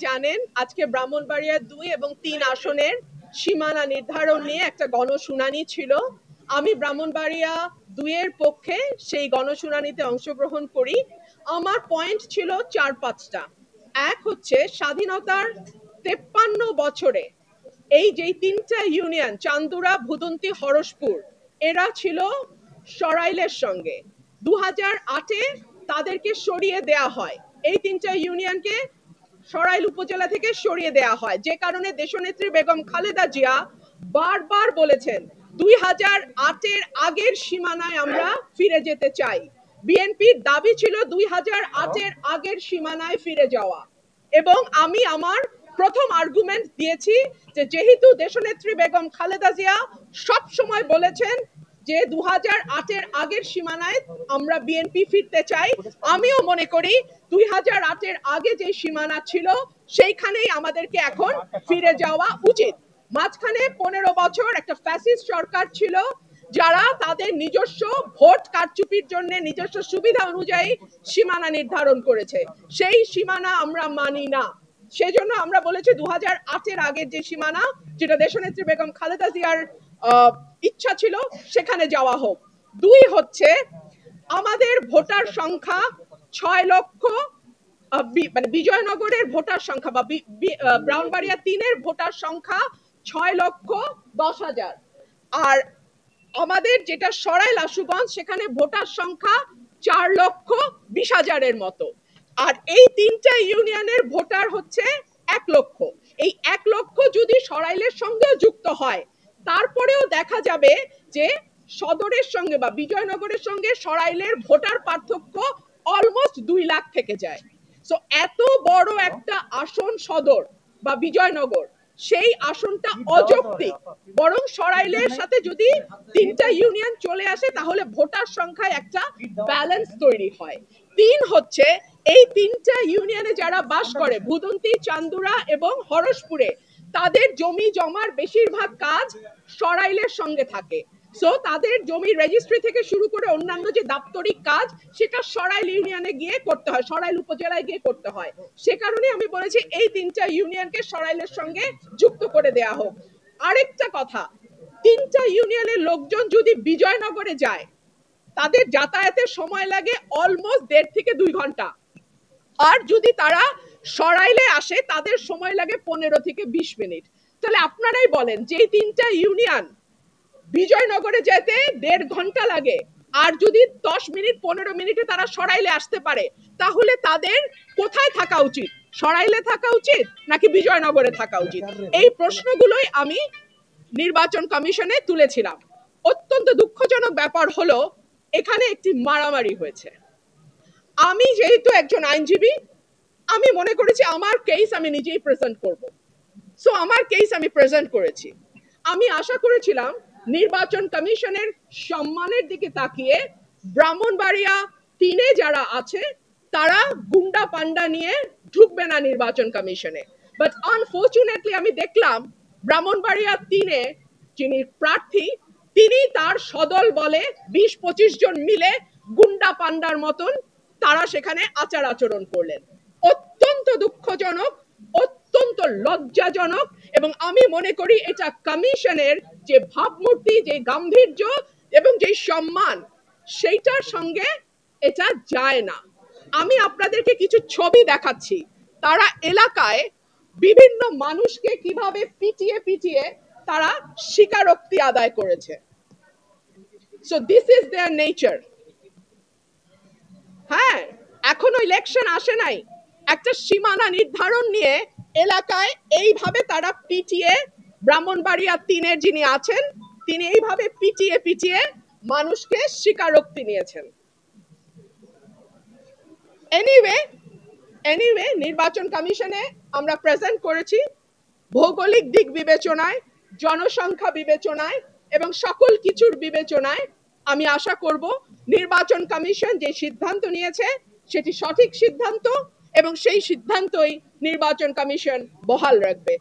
জানেন আজকে ব্রাহ্মণবাড়িয়া 2 এবং 3 আসনের সীমানা নির্ধারণ নিয়ে একটা গণশুনানি ছিল। আমি ব্রাহ্মণবাড়িয়া 2 এর পক্ষে সেই গণশুনানিতে অংশগ্রহণ করি। আমার পয়েন্ট ছিল 4-5টা। এক হচ্ছে স্বাধীনতার 53 বছরে এই যে 3টা ইউনিয়ন চান্দুরা, ভুদন্তি, হরসপুর এরা ছিল সরাইলের সঙ্গে। 2008-এ তাদেরকে সরিয়ে দেয়া হয়, এই 3টা ইউনিয়নকে সরাইল উপজেলা থেকে সরিয়ে দেয়া হয়, যে কারণে দেশনেত্রী বেগম খালেদা জিয়া বারবার বলেছেন 2008-এর আগের সীমানায় আমরা ফিরে যেতে চাই। বিএনপির দাবি ছিল 2008-এর আগের সীমানায় ফিরে যাওয়া। এবং আমি আমার প্রথম আর্গুমেন্ট দিয়েছি যে যেহেতু দেশনেত্রী বেগম খালেদা জিয়া সব সময় বলেছেন যে 2008-এর আগের সীমানায় আমরা বিএনপি ফিরতে চাই, আমিও মনে করি 2008-এর আগে যে সীমানা ছিল সেইখানেই আমাদেরকে এখন ফিরে যাওয়া উচিত। মাঝখানে 15 বছর একটা ফ্যাসিস্ট সরকার ছিল যারা তাদের নিজস্ব ভোট কারচুপির জন্য নিজস্ব সুবিধা অনুযায়ী সীমানা নির্ধারণ করেছে, সেই সীমানা আমরা মানি না। সেজন্য আমরা বলেছি 2008-এর আগের যে সীমানা, যেটা দেশনেত্রী বেগম খালেদা জিয়ার ইচ্ছা ছিল, সেখানে যাওয়া হোক। 2 হচ্ছে আমাদের ভোটার সংখ্যা 6 লক্ষ, মানে বিজয়নগরের ভোটার সংখ্যা বা ব্রাহ্মণবাড়িয়া 3-এর ভোটার সংখ্যা 6,10,000, আর আমাদের যেটা সরাইল আশুগঞ্জ সেখানে ভোটার সংখ্যা 4,20,000-এর মতো। আর এই 3টা ইউনিয়নের ভোটার হচ্ছে 1 লক্ষ। এই 1 লক্ষ যদি সরাইলের সঙ্গে যুক্ত হয়, তারপরেও দেখা যাবে যে সদরের সঙ্গে বা বিজয়নগরের সঙ্গে সরাইলের ভোটার পার্থক্য অলমোস্ট 2 লাখ থেকে যায়। সো এত বড় একটা আসন সদর বা বিজয়নগর, সেই আসনটা অযৌক্তিক। বরং সরাইলের সাথে যদি 3টা ইউনিয়ন চলে আসে তাহলে ভোটার সংখ্যায় একটা ব্যালেন্স তৈরি হয়। 3 হচ্ছে এই 3টা ইউনিয়নে যারা বাস করে, ভুদন্তি, চান্দুরা এবং হরসপুরে, তাদের জমি জমার বেশিরভাগ কাজ সরাইলের সঙ্গে থাকে। সো তাদের জমি রেজিস্ট্রি থেকে শুরু করে অন্যান্য যে দাপ্তরিক কাজ সেটা সরাইল ইউনিয়নে গিয়ে করতে হয়, সরাইল উপজেলায় গিয়ে করতে হয়। সে কারণে আমি বলেছি এই 3টা ইউনিয়নকে সরাইলের সঙ্গে যুক্ত করে দেয়া হোক। আরেকটা কথা, 3টা ইউনিয়নের লোকজন যদি বিজয়নগরে যায় তাদের যাতায়াতের সময় লাগে অলমোস্ট 1.5 থেকে 2 ঘন্টা, আর যদি তারা সরাইলে আসে তাদের সময় লাগে 15 থেকে 20 মিনিট। তাহলে আপনারাই বলেন যে 3টা ইউনিয়ন বিজয়নগরে যেতে 1.5 ঘন্টা লাগে, আর যদি 10 মিনিট 15 মিনিটে তারা সরাইলে আসতে পারে, তাহলে তাদের কোথায় থাকা উচিত? সরাইলে থাকা উচিত নাকি বিজয়নগরে থাকা উচিত? এই প্রশ্নগুলোই আমি নির্বাচন কমিশনে তুলেছিলাম। অত্যন্ত দুঃখজনক ব্যাপার হলো এখানে একটি মারামারি হয়েছে। আমি যেহেতু একজন আইনজীবী, আমি মনে করেছি আমার কেস আমি নিজেই প্রেজেন্ট করব। সো আমার কেস আমি প্রেজেন্ট করেছি। আমি আশা করেছিলাম নির্বাচন কমিশনের সম্মানের দিকে তাকিয়ে ব্রাহ্মণবাড়িয়া 3-এ যারা আছে তারা গুন্ডা পান্ডা নিয়ে ঢুকবে না নির্বাচন কমিশনে। বাট আনফরচুনেটলি আমি দেখলাম ব্রাহ্মণবাড়িয়া 3-এ যিনি প্রার্থী, তিনি তার সদল বলে 20-25 জন মিলে গুন্ডা পান্ডার মতন তারা সেখানে আচার আচরণ করলেন। অত্যন্ত দুঃখজনক, অত্যন্ত লজ্জাজনক, এবং আমি মনে করি এটা কমিশনের যে ভাবমূর্তি, যে গাম্ভীর্য এবং যে সম্মান, সেইটার সঙ্গে এটা যায় না। আমি আপনাদেরকে কিছু ছবি দেখাচ্ছি, তারা এলাকায় বিভিন্ন মানুষকে কিভাবে পিটিয়ে পিটিয়ে তারা স্বীকারোক্তি আদায় করেছে। So this is there nature. হ্যাঁ, এখনো ইলেকশন আসে নাই, একটা সীমানা নির্ধারণ নিয়ে এলাকায় এইভাবে তারা পিটিয়ে, ব্রাহ্মণবাড়িয়া 3-এর যিনি আছেন তিনি এইভাবে পিটিয়ে পিটিয়ে মানুষকে স্বীকারোক্তি নিয়েছেন। এনিওয়ে নির্বাচন কমিশনে আমরা প্রেজেন্ট করেছি ভৌগোলিক দিক বিবেচনায়, জনসংখ্যা বিবেচনায় এবং সকল কিছুর বিবেচনায় আমি আশা করব নির্বাচন কমিশন যে সিদ্ধান্ত নিয়েছে সেটি সঠিক সিদ্ধান্ত, এবং সেই সিদ্ধান্তই নির্বাচন কমিশন বহাল রাখবে।